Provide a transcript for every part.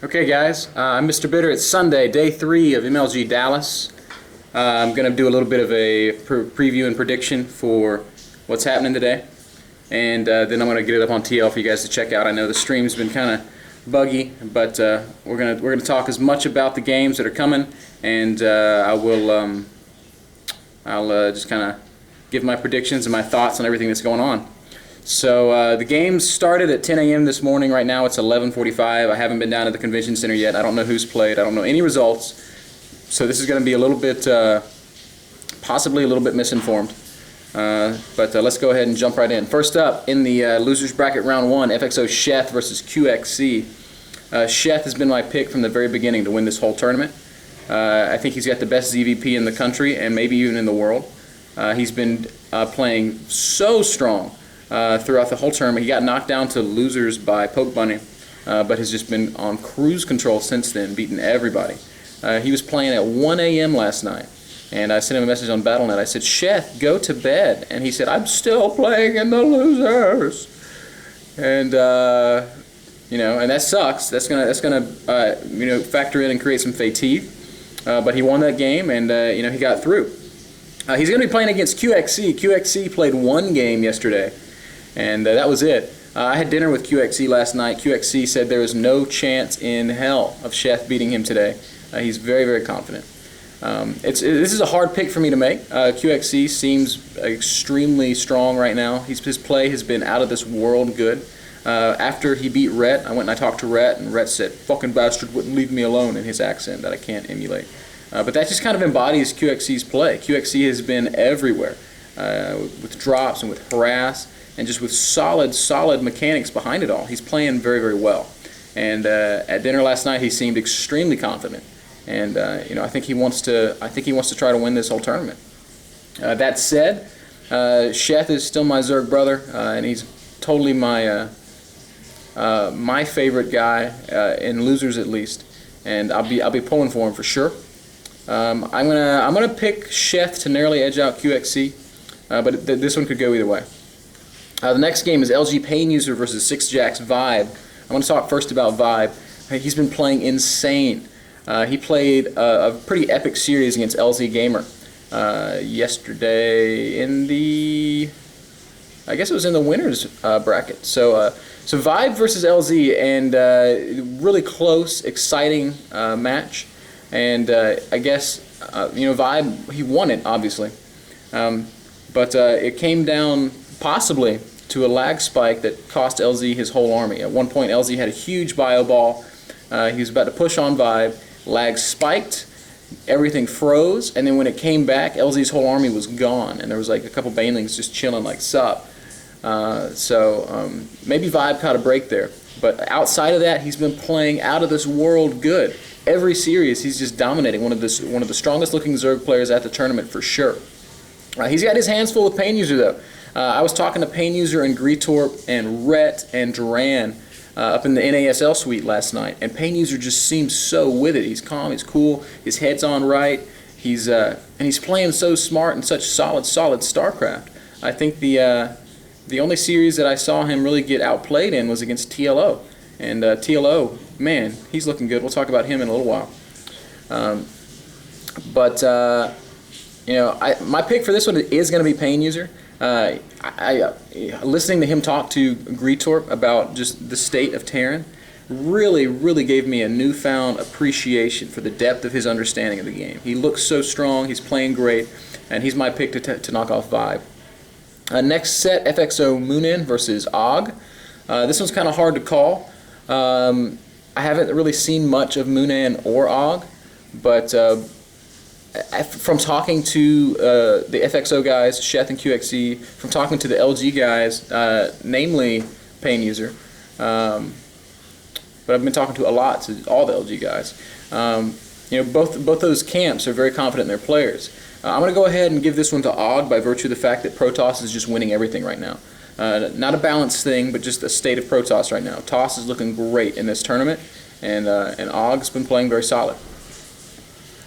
Okay guys, I'm MrBitter. It's Sunday, day 3 of MLG Dallas. I'm going to do a little bit of a preview and prediction for what's happening today. And then I'm going to get it up on TL for you guys to check out. I know the stream's been kind of buggy, but we're gonna talk as much about the games that are coming, and I'll just kind of give my predictions and my thoughts on everything that's going on. So the games started at 10 a.m. this morning. Right now it's 11:45. I haven't been down to the convention center yet. I don't know who's played. I don't know any results. So this is going to be a little bit, possibly a little bit misinformed. But let's go ahead and jump right in. First up, in the losers bracket round 1, FXO Sheth versus QXC. Sheth has been my pick from the very beginning to win this whole tournament. I think he's got the best ZVP in the country and maybe even in the world. He's been playing so strong throughout the whole tournament. He got knocked down to losers by Poke Bunny, but has just been on cruise control since then, beating everybody. He was playing at 1 a.m. last night, and I sent him a message on Battle.net. I said, "Sheth, go to bed." And he said, "I'm still playing in the losers." And and that sucks. That's gonna factor in and create some fatigue. But he won that game, and he got through. He's going to be playing against QXC. QXC played one game yesterday, and that was it. I had dinner with QXC last night. QXC said there is no chance in hell of Sheth beating him today. He's very, very confident. This is a hard pick for me to make. QXC seems extremely strong right now. His play has been out of this world good. After he beat Rhett, I went and I talked to Rhett, and Rhett said, "Fucking bastard wouldn't leave me alone," in his accent that I can't emulate. But that just kind of embodies QXC's play. QXC has been everywhere with drops and with harass and just with solid mechanics behind it all. He's playing very, very well. And at dinner last night, he seemed extremely confident. And I think he wants to try to win this whole tournament. That said, Sheth is still my Zerg brother, and he's totally my my favorite guy in losers at least. And I'll be pulling for him for sure. I'm gonna pick Sheth to narrowly edge out QXC, but this one could go either way. The next game is LG Pain User versus 6Jax Vibe. I want to talk first about Vibe. He's been playing insane. He played a pretty epic series against LZ Gamer yesterday in the, I guess it was in the winners bracket. So Vibe versus LZ, and really close, exciting match. And I guess Vibe, he won it obviously, but it came down possibly to a lag spike that cost LZ his whole army. At one point, LZ had a huge bio ball. He was about to push on Vibe. Lag spiked, everything froze, and then when it came back, LZ's whole army was gone, and there was like a couple banelings just chilling like sup. Maybe Vibe caught a break there, but outside of that, he's been playing out of this world good. Every series, he's just dominating. One of the strongest looking Zerg players at the tournament for sure. He's got his hands full with Pain User though. I was talking to Pain User and Greetorp and Rhett and Duran up in the NASL suite last night, and Pain User just seems so with it. He's calm, he's cool, his head's on right. And he's playing so smart and such solid StarCraft. I think the only series that I saw him really get outplayed in was against TLO, and TLO, man, he's looking good. We'll talk about him in a little while. My pick for this one is going to be Pain User. Listening to him talk to Greetorp about just the state of Terran really gave me a newfound appreciation for the depth of his understanding of the game. He looks so strong, he's playing great, and he's my pick to knock off Vibe. Next set, FXO Moonin versus Og. This one's kind of hard to call. I haven't really seen much of Moonin or Og, but from talking to the FXO guys, Sheth and QXC, from talking to the LG guys, namely Pain User, but I've been talking to all the LG guys. Both those camps are very confident in their players. I'm going to go ahead and give this one to Og by virtue of the fact that Protoss is just winning everything right now. Not a balanced thing, but just a state of Protoss right now. Toss is looking great in this tournament, and Og's been playing very solid.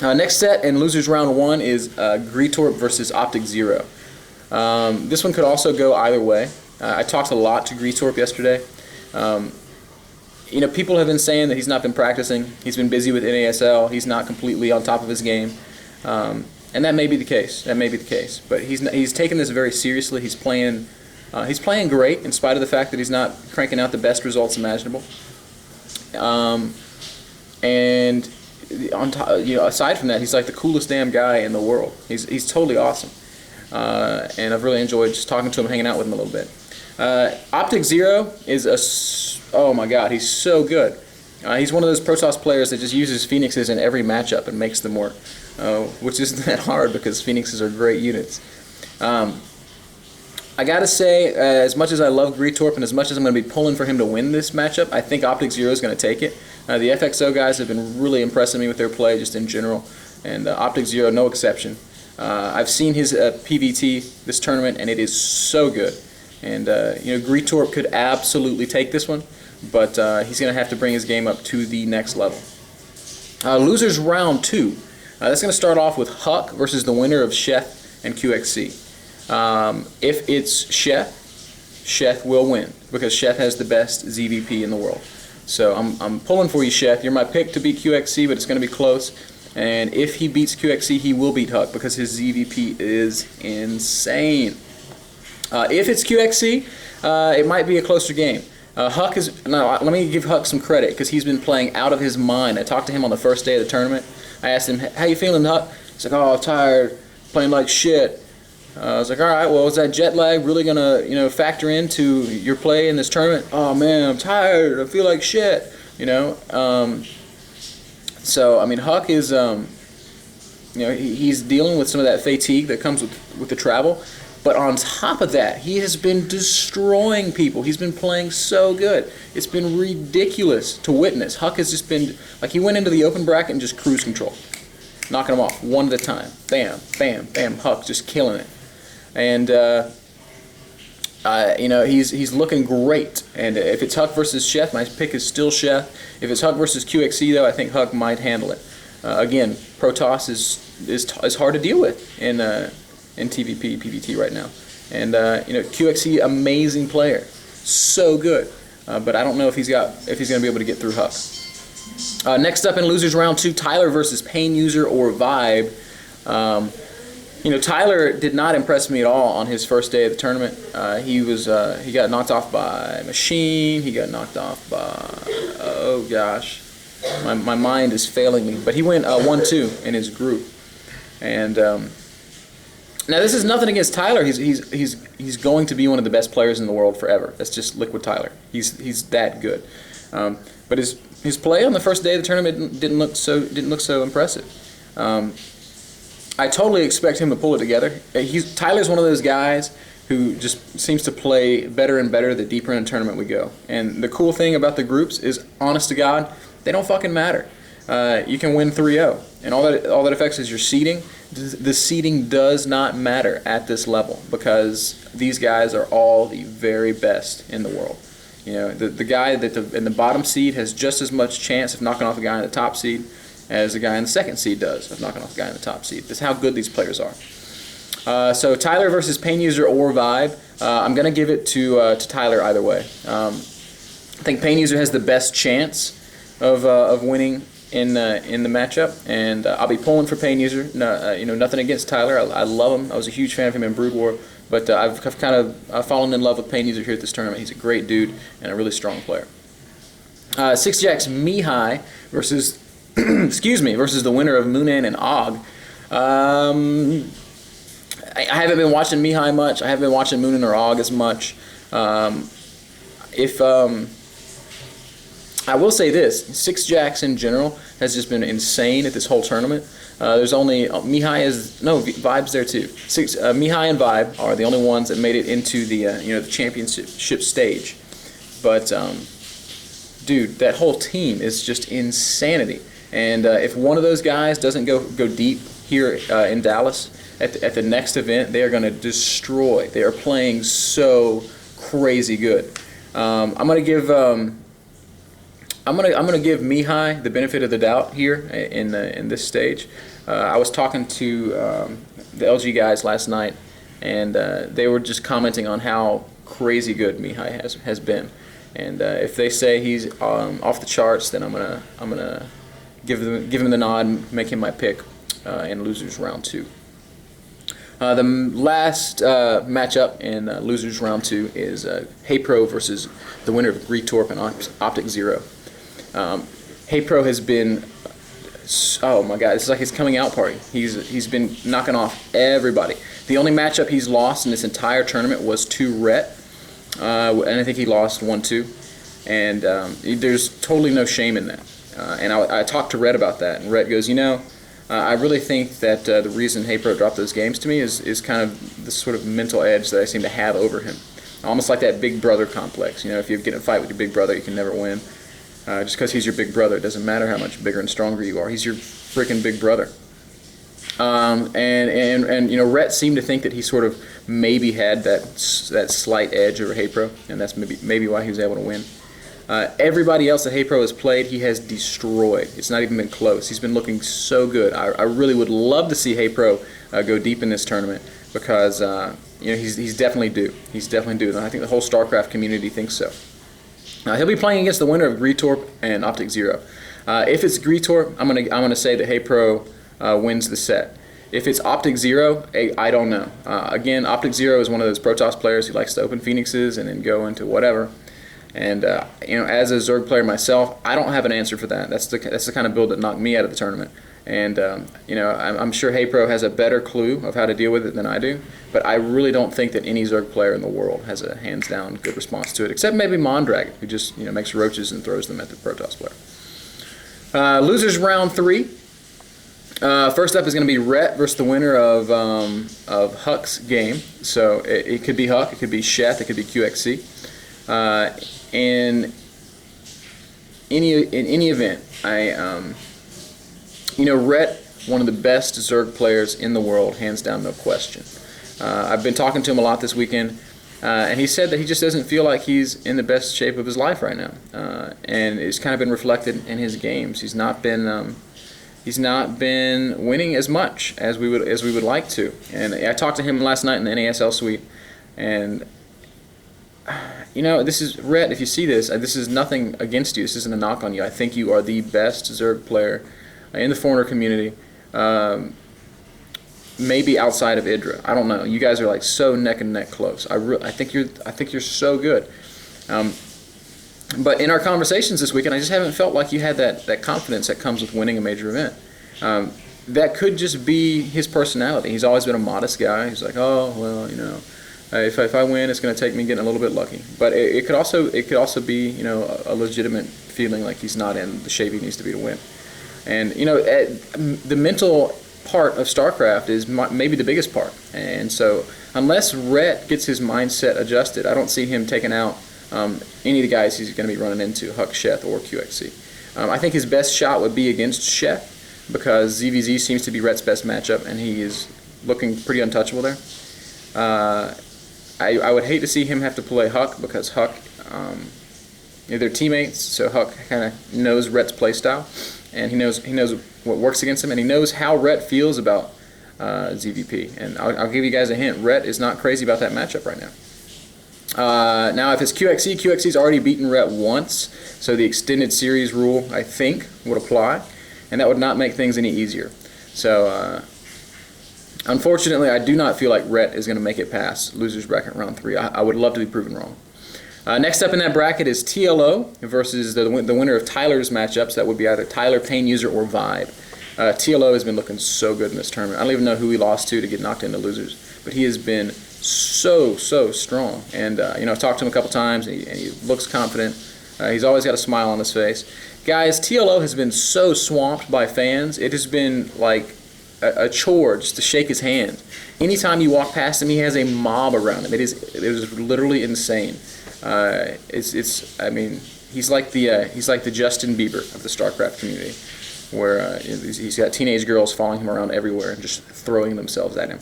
Next set in losers round 1 is Greetorp versus Optic Zero. This one could also go either way. I talked a lot to Greetorp yesterday. People have been saying that he's not been practicing. He's been busy with NASL. He's not completely on top of his game. And that may be the case. That may be the case. But he's taken this very seriously. He's playing great in spite of the fact that he's not cranking out the best results imaginable. And on top, aside from that, he's like the coolest damn guy in the world. He's totally awesome. And I've really enjoyed just talking to him, hanging out with him a little bit. Optic Zero is oh my god, he's so good. He's one of those Protoss players that just uses Phoenixes in every matchup and makes them work, which isn't that hard because Phoenixes are great units. I gotta say, as much as I love Greetorp and as much as I'm going to be pulling for him to win this matchup, I think Optic Zero is going to take it. The FXO guys have been really impressing me with their play just in general, and Optic Zero no exception. I've seen his PVT this tournament, and it is so good. And Greetorp could absolutely take this one, but he's going to have to bring his game up to the next level. Losers round 2. That's going to start off with Huck versus the winner of Sheth and QXC. If it's Sheth will win because Sheth has the best ZVP in the world. So I'm pulling for you, Sheth. You're my pick to beat QXC, but it's going to be close. And if he beats QXC, he will beat Huck because his ZVP is insane. If it's QXC, it might be a closer game. Huck is now. Let me give Huck some credit because he's been playing out of his mind. I talked to him on the first day of the tournament. I asked him, "How you feeling, Huck?" He's like, "Oh, I'm tired, playing like shit." I was like, "All right, well, is that jet lag really gonna, factor into your play in this tournament?" "Oh man, I'm tired. I feel like shit." So I mean, Huck is, he's dealing with some of that fatigue that comes with the travel. But on top of that, he has been destroying people. He's been playing so good. It's been ridiculous to witness. Huck has just been, like he went into the open bracket and just cruise control. Knocking them off one at a time. Bam, bam, bam. Huck just killing it. And, he's looking great. And if it's Huck versus Sheth, my pick is still Sheth. If it's Huck versus QXC, though, I think Huck might handle it. Again, Protoss is hard to deal with in TVP, PVT right now. And QXC, amazing player, so good. But I don't know if he's going to be able to get through Huck. Next up in losers round 2, Tyler versus Pain User or Vibe. Tyler did not impress me at all on his first day of the tournament. He got knocked off by Machine. He got knocked off by, oh gosh, my mind is failing me. But he went 1-2 in his group. And now this is nothing against Tyler. He's going to be one of the best players in the world forever. That's just Liquid Tyler. He's that good. But his play on the first day of the tournament didn't look so impressive. I totally expect him to pull it together. Tyler's one of those guys who just seems to play better and better the deeper in the tournament we go. And the cool thing about the groups is, honest to God, they don't fucking matter. You can win 3-0, and all that affects is your seeding. The seeding does not matter at this level because these guys are all the very best in the world. The guy in the bottom seed has just as much chance of knocking off the guy in the top seed as the guy in the second seed does of knocking off the guy in the top seed. That's how good these players are. So Tyler versus Pain User or Vibe. I'm going to give it to Tyler either way. I think Pain User has the best chance of winning in the matchup, and I'll be pulling for Pain User. Nothing against Tyler. I love him. I was a huge fan of him in Brood War, but I've kind of fallen in love with Pain User here at this tournament. He's a great dude and a really strong player. 6Jack's Mihai versus versus the winner of Moonan and Og. I haven't been watching Mihai much. I haven't been watching Moonan or Og as much. I will say this, 6Jacks in general has just been insane at this whole tournament. There's only, Vibe's there too. Mihai and Vibe are the only ones that made it into the the championship stage. But dude, that whole team is just insanity. And if one of those guys doesn't go deep here in Dallas at the next event, they are going to destroy. They are playing so crazy good. I'm gonna give Mihai the benefit of the doubt here in this stage. I was talking to the LG guys last night, and they were just commenting on how crazy good Mihai has been. And if they say he's off the charts, then I'm gonna give him the nod and make him my pick in losers round 2. The last matchup in losers round 2 is Hey Pro versus the winner of Retorp and Optic Zero. Hey Pro has been, oh my God, it's like his coming out party. He's been knocking off everybody. The only matchup he's lost in this entire tournament was to Rhett, and I think he lost 1-2. And there's totally no shame in that. And I talked to Rhett about that, and Rhett goes, I really think that the reason Hey Pro dropped those games to me is kind of the sort of mental edge that I seem to have over him. Almost like that big brother complex. If you get in a fight with your big brother, you can never win. Just because he's your big brother, it doesn't matter how much bigger and stronger you are. He's your freaking big brother. Rhett seemed to think that he sort of maybe had that slight edge over Hey Pro, and that's maybe why he was able to win. Everybody else that Hey Pro has played, he has destroyed. It's not even been close. He's been looking so good. I really would love to see Hey Pro go deep in this tournament because he's definitely due. He's definitely due, and I think the whole StarCraft community thinks so. He'll be playing against the winner of Retorp and Optic Zero. If it's Retorp, I'm gonna say that Hey Pro wins the set. If it's Optic Zero, I don't know. Again, Optic Zero is one of those Protoss players who likes to open Phoenixes and then go into whatever. And as a Zerg player myself, I don't have an answer for that. That's the kind of build that knocked me out of the tournament. And I'm sure Hey Pro has a better clue of how to deal with it than I do. But I really don't think that any Zerg player in the world has a hands-down good response to it, except maybe Mondragon, who just makes roaches and throws them at the Protoss player. Losers round 3. First up is going to be Rhett versus the winner of Huck's game. So it could be Huck, it could be Sheth, it could be QXC. In any event, Rhett, one of the best Zerg players in the world, hands down, no question. I've been talking to him a lot this weekend, and he said that he just doesn't feel like he's in the best shape of his life right now, and it's kind of been reflected in his games. He's not been winning as much as we would like to. And I talked to him last night in the NASL suite, and this is Rhett. If you see this, this is nothing against you. This isn't a knock on you. I think you are the best Zerg player in the foreigner community, maybe outside of Idra. I don't know. You guys are like so neck and neck close. I think you're so good. But in our conversations this weekend, I just haven't felt like you had that confidence that comes with winning a major event. That could just be his personality. He's always been a modest guy. He's like, oh well, if I win, it's going to take me getting a little bit lucky. But it could also be a legitimate feeling like he's not in the shape he needs to be to win. And the mental part of StarCraft is maybe the biggest part. And so unless Rhett gets his mindset adjusted, I don't see him taking out any of the guys he's going to be running into, Huck, Sheth, or QXC. I think his best shot would be against Sheth because ZVZ seems to be Rhett's best matchup, and he is looking pretty untouchable there. I would hate to see him have to play Huck because Huck, they're teammates, so Huck kind of knows Rhett's playstyle, and he knows what works against him, and he knows how Rhett feels about ZVP. And I'll give you guys a hint. Rhett is not crazy about that matchup right now. Now, if it's QXC's already beaten Rhett once, so the extended series rule, I think, would apply, and that would not make things any easier. So, unfortunately, I do not feel like Rhett is going to make it past losers bracket round 3. I would love to be proven wrong. Next up in that bracket is TLO versus the winner of Tyler's matchups. That would be either Tyler, Pain User, or Vibe. TLO has been looking so good in this tournament. I don't even know who he lost to get knocked into losers, but he has been so strong. And I've talked to him a couple times, and he looks confident. He's always got a smile on his face. Guys, TLO has been so swamped by fans. It has been like a chore just to shake his hand. Anytime you walk past him, he has a mob around him. It is literally insane. I mean, he's like the Justin Bieber of the StarCraft community, where he's got teenage girls following him around everywhere and just throwing themselves at him.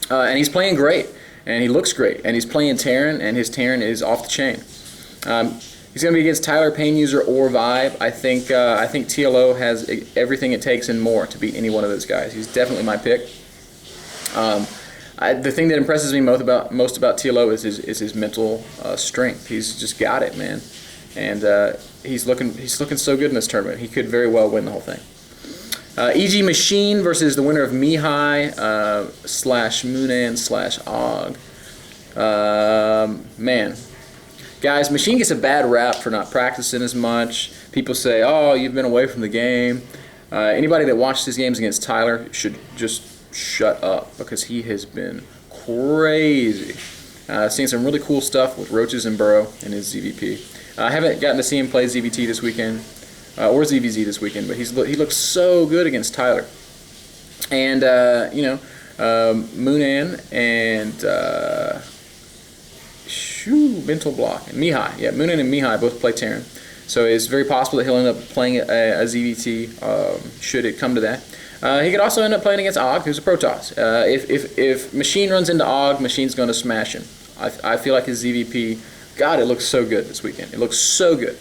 And he's playing great, and he looks great, and he's playing Terran, and his Terran is off the chain. He's going to be against Tyler, Pain User, or Vibe. I think TLO has everything it takes and more to beat any one of those guys. He's definitely my pick. The thing that impresses me most about TLO is his mental strength. He's just got it, man, and he's looking so good in this tournament. He could very well win the whole thing. EG Machine versus the winner of Mihai slash Moonan slash Og. Man, guys, Machine gets a bad rap for not practicing as much. People say, "Oh, you've been away from the game." Anybody that watched his games against Tyler should just shut up because he has been crazy. Seen some really cool stuff with Roaches and Burrow in his ZVP. I haven't gotten to see him play ZVT this weekend. Or ZVZ this weekend, but he looks so good against Tyler. And, Moonan and, mental block, and Mihai. Yeah, Moonan and Mihai both play Terran. So it's very possible that he'll end up playing a ZVT, should it come to that. He could also end up playing against Og, who's a Protoss. If Machine runs into Og, Machine's going to smash him. I feel like his ZVP, God, it looks so good this weekend. It looks so good.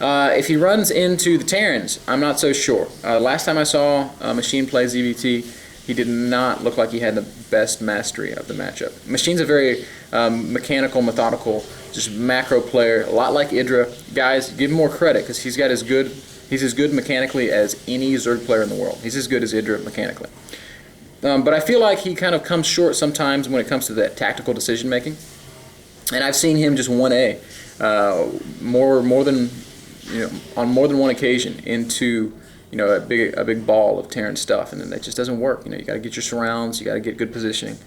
If he runs into the Terrans, I'm not so sure. Last time I saw Machine play ZVT, he did not look like he had the best mastery of the matchup. Machine's a very mechanical, methodical, just macro player, a lot like Idra. Guys, give him more credit because he's as good mechanically as any Zerg player in the world. He's as good as Idra mechanically. But I feel like he kind of comes short sometimes when it comes to that tactical decision making. And I've seen him just 1A more than on more than one occasion into a big ball of Terran stuff, and then that just doesn't work. You got to get your surrounds, you got to get good positioning.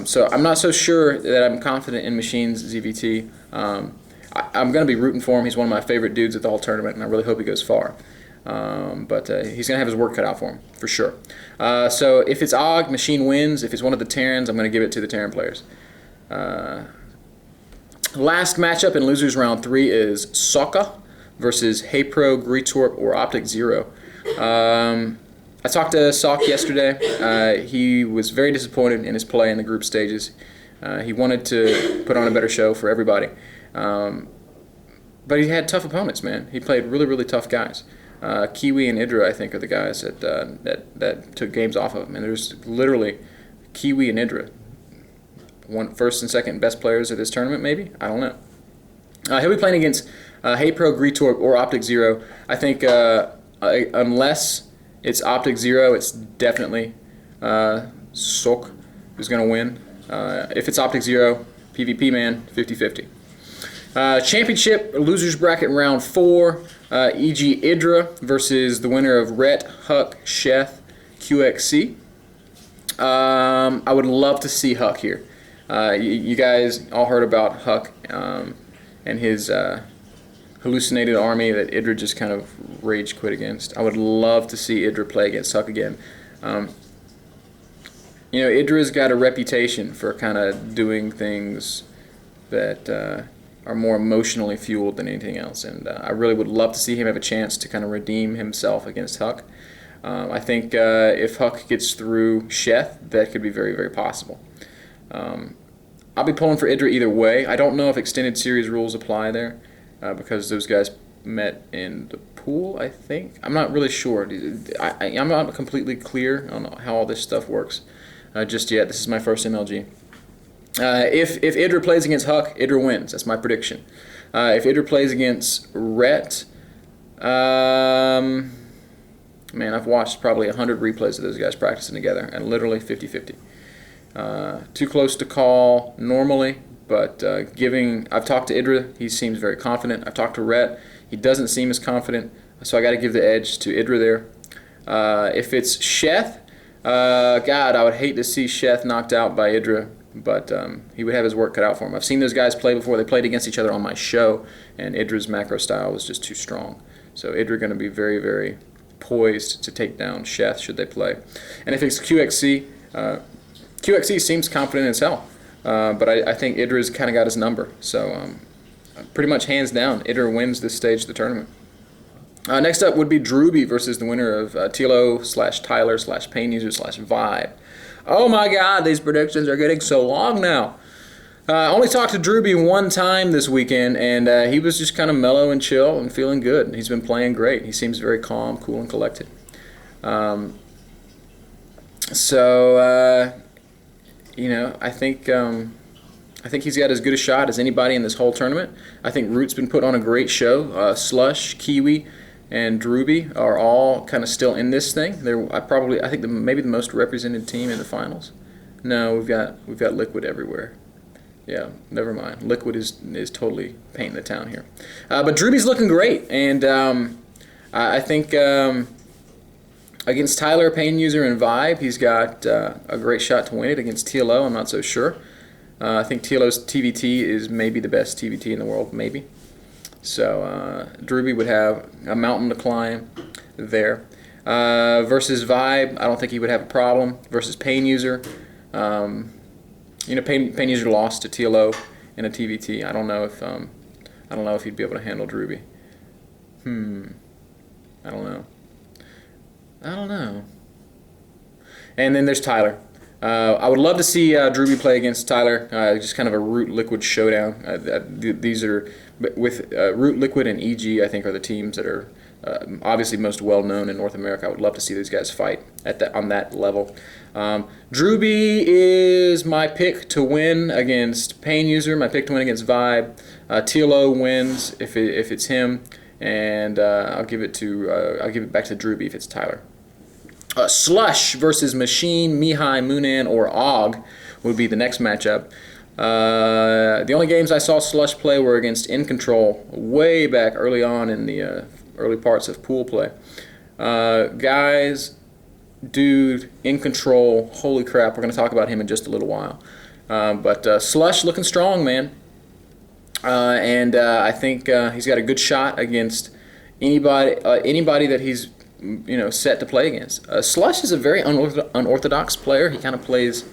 So I'm not so sure that I'm confident in Machine's ZVT. I'm going to be rooting for him. He's one of my favorite dudes at the whole tournament, and I really hope he goes far. But he's going to have his work cut out for him, for sure. So if it's Og, Machine wins. If it's one of the Terrans, I'm going to give it to the Terran players. Last matchup in losers round 3 is Sokka versus Heypro, Greetorp, or Optic Zero. I talked to Sok yesterday. He was very disappointed in his play in the group stages. He wanted to put on a better show for everybody. But he had tough opponents, man. He played really, really tough guys. Kiwi and Idra, I think, are the guys that took games off of him. And there's literally Kiwi and Idra, first and second best players of this tournament, maybe? I don't know. He'll be playing against Heypro, Greetorp, or Optic Zero. I think unless it's Optic Zero, it's definitely Sok who's going to win. If it's Optic Zero, PvP man, 50-50. Championship losers bracket round 4. E.g. Idra versus the winner of Rhett, Huck, Sheth, QXC. I would love to see Huck here. You guys all heard about Huck and his hallucinated army that Idra just kind of rage quit against. I would love to see Idra play against Huck again. Idra's got a reputation for kind of doing things that are more emotionally fueled than anything else, and I really would love to see him have a chance to kind of redeem himself against Huck. I think if Huck gets through Sheth, that could be very, very possible. I'll be pulling for Idra either way. I don't know if extended series rules apply there because those guys met in the pool, I think. I'm not really sure. I'm not completely clear on how all this stuff works just yet. This is my first MLG. If Idra plays against Huck, Idra wins. That's my prediction. If Idra plays against Rhett, man, I've watched probably 100 replays of those guys practicing together, and literally 50-50. Too close to call normally, but I've talked to Idra, he seems very confident. I've talked to Rhett, he doesn't seem as confident, so I got to give the edge to Idra there. If it's Sheth, God, I would hate to see Sheth knocked out by Idra, but he would have his work cut out for him. I've seen those guys play before. They played against each other on my show, and Idra's macro style was just too strong. So Idra going to be very, very poised to take down Sheth should they play. And if it's QXC, QXC seems confident as hell, but I think Idra's kind of got his number. So pretty much hands down, Idra wins this stage of the tournament. Next up would be Drewby versus the winner of TLO/Tyler/PainUser/Vibe. Oh my God, these predictions are getting so long now. I only talked to Drewby one time this weekend, and he was just kind of mellow and chill and feeling good. He's been playing great. He seems very calm, cool, and collected. I think he's got as good a shot as anybody in this whole tournament. I think Root's been put on a great show. Slush, Kiwi, and Drooby are all kind of still in this thing. I think maybe the most represented team in the finals. No, we've got Liquid everywhere. Yeah, never mind. Liquid is totally painting the town here. But Drooby's looking great, and I think against Tyler, Pain User, and Vibe, he's got a great shot to win it. Against TLO, I'm not so sure. I think TLO's TVT is maybe the best TVT in the world, maybe. So Drooby would have a mountain to climb there. Versus Vibe, I don't think he would have a problem. Versus Pain User, Pain User lost to TLO in a TVT. I don't know if he'd be able to handle Drooby. I don't know. And then there's Tyler. I would love to see Drooby play against Tyler. Just kind of a Root Liquid showdown. These are with Root Liquid and EG. I think are the teams that are obviously most well known in North America. I would love to see these guys fight on that level. Drooby is my pick to win against Pain User. My pick to win against Vibe. TLO wins if it's him, and I'll give it back to Drooby if it's Tyler. Slush versus Machine, Mihai, Moonan, or Og would be the next matchup. The only games I saw Slush play were against In Control way back early on in the early parts of pool play. Guys, dude, In Control, holy crap, we're going to talk about him in just a little while. But Slush looking strong, man. And I think he's got a good shot against anybody that he's set to play against. Slush is a very unorthodox player. He kind of plays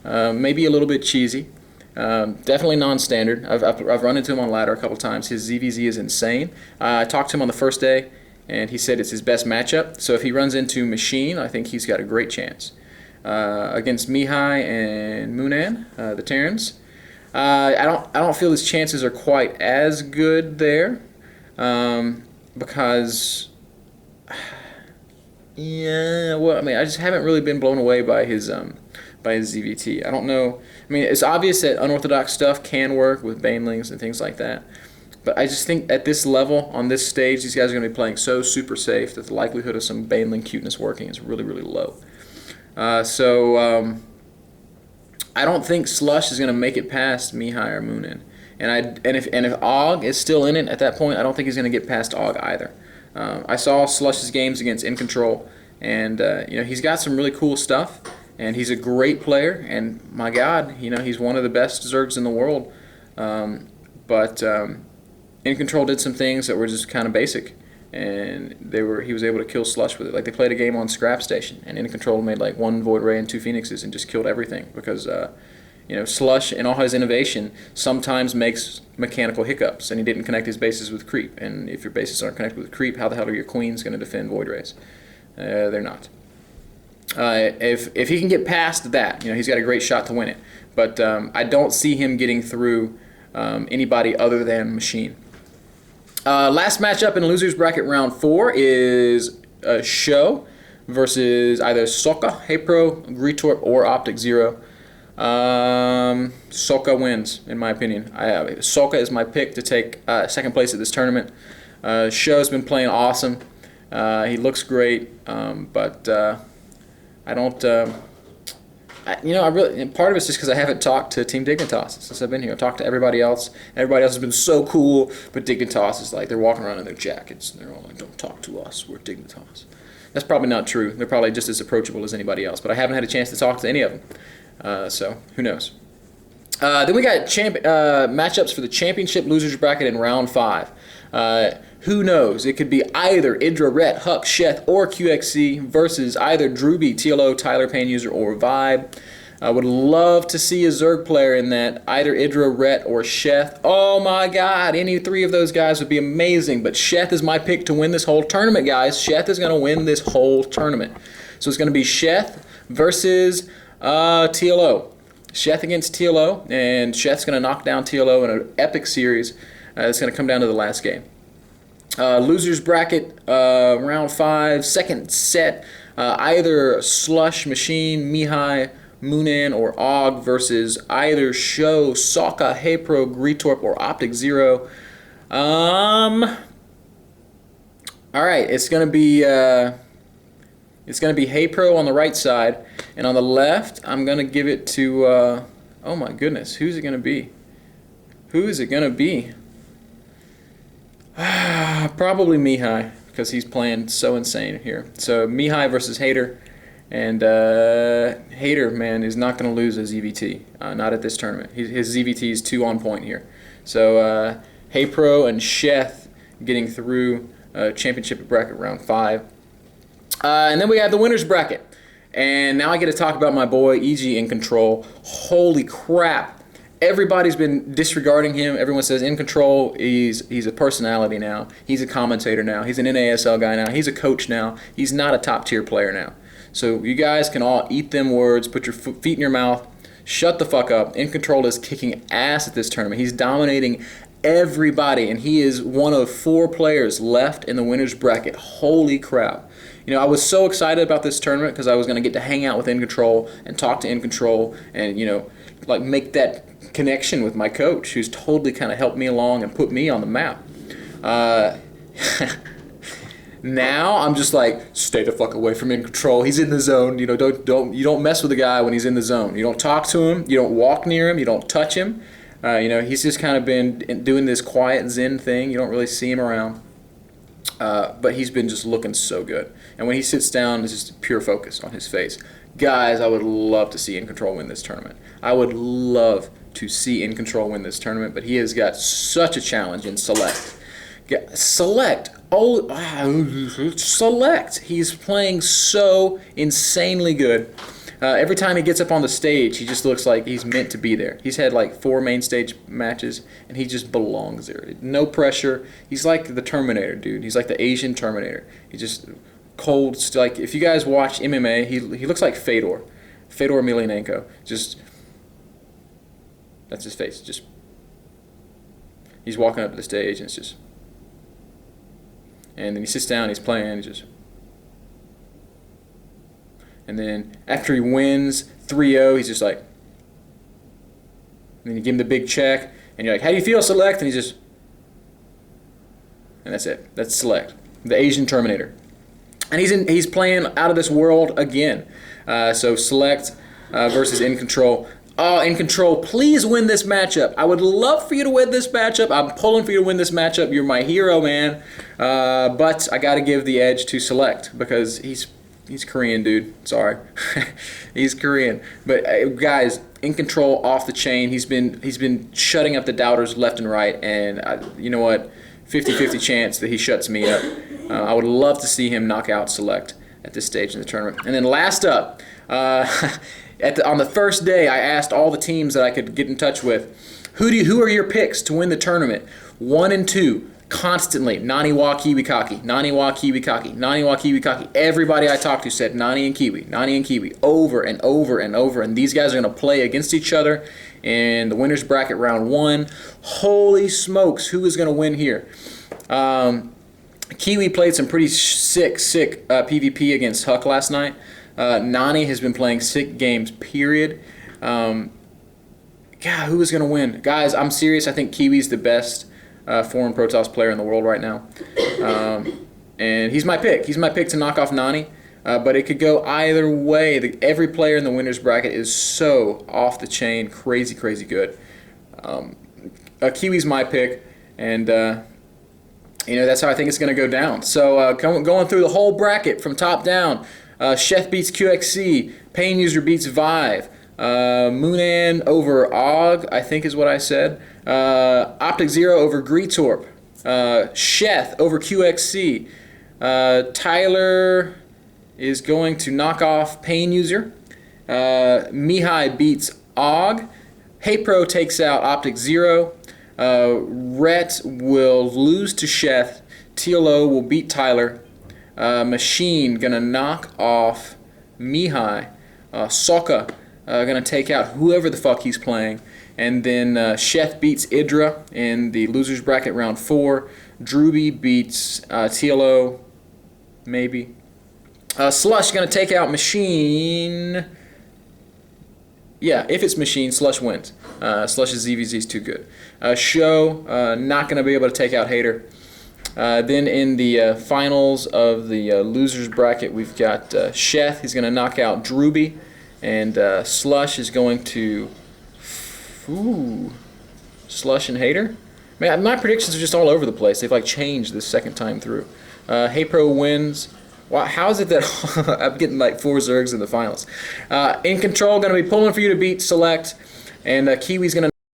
maybe a little bit cheesy. Definitely non-standard. I've run into him on ladder a couple times. His ZVZ is insane. I talked to him on the first day, and he said it's his best matchup. So if he runs into Machine, I think he's got a great chance. Against Mihai and Moonan, the Terrans, I don't feel his chances are quite as good there, because. Yeah, well, I mean, I just haven't really been blown away by his ZVT. I don't know. I mean, it's obvious that unorthodox stuff can work with banelings and things like that. But I just think at this level, on this stage, these guys are going to be playing so super safe that the likelihood of some baneling cuteness working is really, really low. So I don't think Slush is going to make it past Mihai or Moonin. And if Og is still in it at that point, I don't think he's going to get past Og either. I saw Slush's games against In Control, and he's got some really cool stuff, and he's a great player. And my God, he's one of the best Zergs in the world. But In Control did some things that were just kind of basic, and he was able to kill Slush with it. Like they played a game on Scrap Station, and In Control made like 1 Void Ray and 2 Phoenixes and just killed everything because. Slush, in all his innovation, sometimes makes mechanical hiccups, and he didn't connect his bases with creep. And if your bases aren't connected with creep, how the hell are your queens going to defend Void Rays? They're not. If he can get past that, he's got a great shot to win it. But I don't see him getting through anybody other than Machine. Last matchup in losers bracket round 4 is Show versus either Soka, Hepro, Greetorp, or Optic Zero. Soka wins, in my opinion. Soka is my pick to take second place at this tournament. Show's been playing awesome. He looks great, but I don't. Part of it's just because I haven't talked to Team Dignitas since I've been here. I've talked to everybody else. Everybody else has been so cool, but Dignitas is like they're walking around in their jackets and they're all like, "Don't talk to us. We're Dignitas." That's probably not true. They're probably just as approachable as anybody else, but I haven't had a chance to talk to any of them. So who knows? Then we got matchups for the championship losers bracket in round 5. Who knows? It could be either Idra, Rhett, Huck, Sheth, or QXC versus either Drooby, TLO, Tyler, Pain User, or Vibe. I would love to see a Zerg player in that, either Idra, Rhett, or Sheth. Oh my God, any 3 of those guys would be amazing, but Sheth is my pick to win this whole tournament, guys. Sheth is going to win this whole tournament. So it's going to be Sheth versus TLO. Sheth against TLO, and Sheth's going to knock down TLO in an epic series. It's going to come down to the last game. Losers bracket, round 5, second set. Either Slush, Machine, Mihai, Moonan, or Og versus either Show, Sokka, Hepro, Greetorp, or Optic Zero. All right, it's gonna be Hepro on the right side, and on the left, I'm gonna give it to. Oh my goodness, who's it gonna be? Who is it gonna be? Probably Mihai, because he's playing so insane here. So Mihai versus Hater, and Hater, man, is not going to lose his EVT, not at this tournament. His EVT is too on point here. So Hepro and Sheth getting through championship bracket round 5. And then we have the winners bracket. And now I get to talk about my boy EG in control. Holy crap. Everybody's been disregarding him. Everyone says in control, he's a personality now. He's a commentator now. He's an NASL guy now. He's a coach now. He's not a top tier player now. So you guys can all eat them words, put your feet in your mouth, shut the fuck up. In control is kicking ass at this tournament. He's dominating everybody, and he is one of 4 players left in the winners bracket. Holy crap. You know, I was so excited about this tournament because I was going to get to hang out with In Control and talk to In Control and, you know, like make that connection with my coach, who's totally kind of helped me along and put me on the map. Now I'm just like, stay the fuck away from In Control. He's in the zone. You know, you don't mess with the guy when he's in the zone. You don't talk to him. You don't walk near him. You don't touch him. You know, he's just kind of been doing this quiet Zen thing. You don't really see him around. But he's been just looking so good. And when he sits down, it's just pure focus on his face. Guys, I would love to see In Control win this tournament. I would love to see In Control win this tournament, but he has got such a challenge in Select. Select. Oh, Select. He's playing so insanely good. Every time he gets up on the stage, he just looks like he's meant to be there. He's had like 4 main stage matches, and he just belongs there. No pressure. He's like the Terminator, dude. He's like the Asian Terminator. He's just cold. Like if you guys watch MMA, he looks like Fedor Emelianenko. Just that's his face. Just he's walking up to the stage, and it's just, and then he sits down. He's playing. And just. And then after he wins 3-0, he's just like, and then you give him the big check, and you're like, how do you feel, Select? And he's just, and that's it. That's Select, the Asian Terminator. And he's playing out of this world again. So Select versus In Control. Oh, In Control, please win this matchup. I would love for you to win this matchup. I'm pulling for you to win this matchup. You're my hero, man. But I got to give the edge to Select because he's Korean, dude. Sorry. He's Korean. But guys, In Control off the chain. He's been shutting up the doubters left and right, and you know what? 50-50 chance that he shuts me up. I would love to see him knock out Select at this stage in the tournament. And then last up, on the first day, I asked all the teams that I could get in touch with, who are your picks to win the tournament? 1 and 2. Constantly, Naniwa Kiwikaki, Naniwa Kiwikaki, Naniwa Kiwikaki. Everybody I talked to said Nani and Kiwi, over and over and over. And these guys are going to play against each other in the winners bracket round 1. Holy smokes, who is going to win here? Kiwi played some pretty sick PvP against Huck last night. Nani has been playing sick games, period. God, who is going to win? Guys, I'm serious. I think Kiwi's the best foreign Protoss player in the world right now. And he's my pick. He's my pick to knock off Nani. But it could go either way. Every player in the winners bracket is so off the chain, crazy good. Kiwi's my pick, and you know, that's how I think it's going to go down. So going through the whole bracket from top down, Sheth beats QXC, Pain User beats Vive, Moonan over Og, I think is what I said. Optic Zero over Greetorp. Sheth over QXC. Tyler is going to knock off Pain User. Mihai beats Og. Hepro takes out Optic Zero. Rhett will lose to Sheth. TLO will beat Tyler. Machine gonna knock off Mihai. Sokka gonna take out whoever the fuck he's playing. And then Sheth beats Idra in the losers bracket round 4. Drewby beats TLO, maybe. Slush gonna take out Machine. Yeah, if it's machine, Slush wins. Slush's ZVZ is too good. Show, not going to be able to take out Hater. Then in the finals of the losers bracket, we've got Sheth. He's going to knock out Drooby. And Slush is going to... Ooh. Slush and Hater? Man, my predictions are just all over the place. They've like changed this second time through. Hey Pro wins. Wow, how is it that I'm getting like 4 Zergs in the finals? In control, going to be pulling for you to beat Select. And Kiwi's going to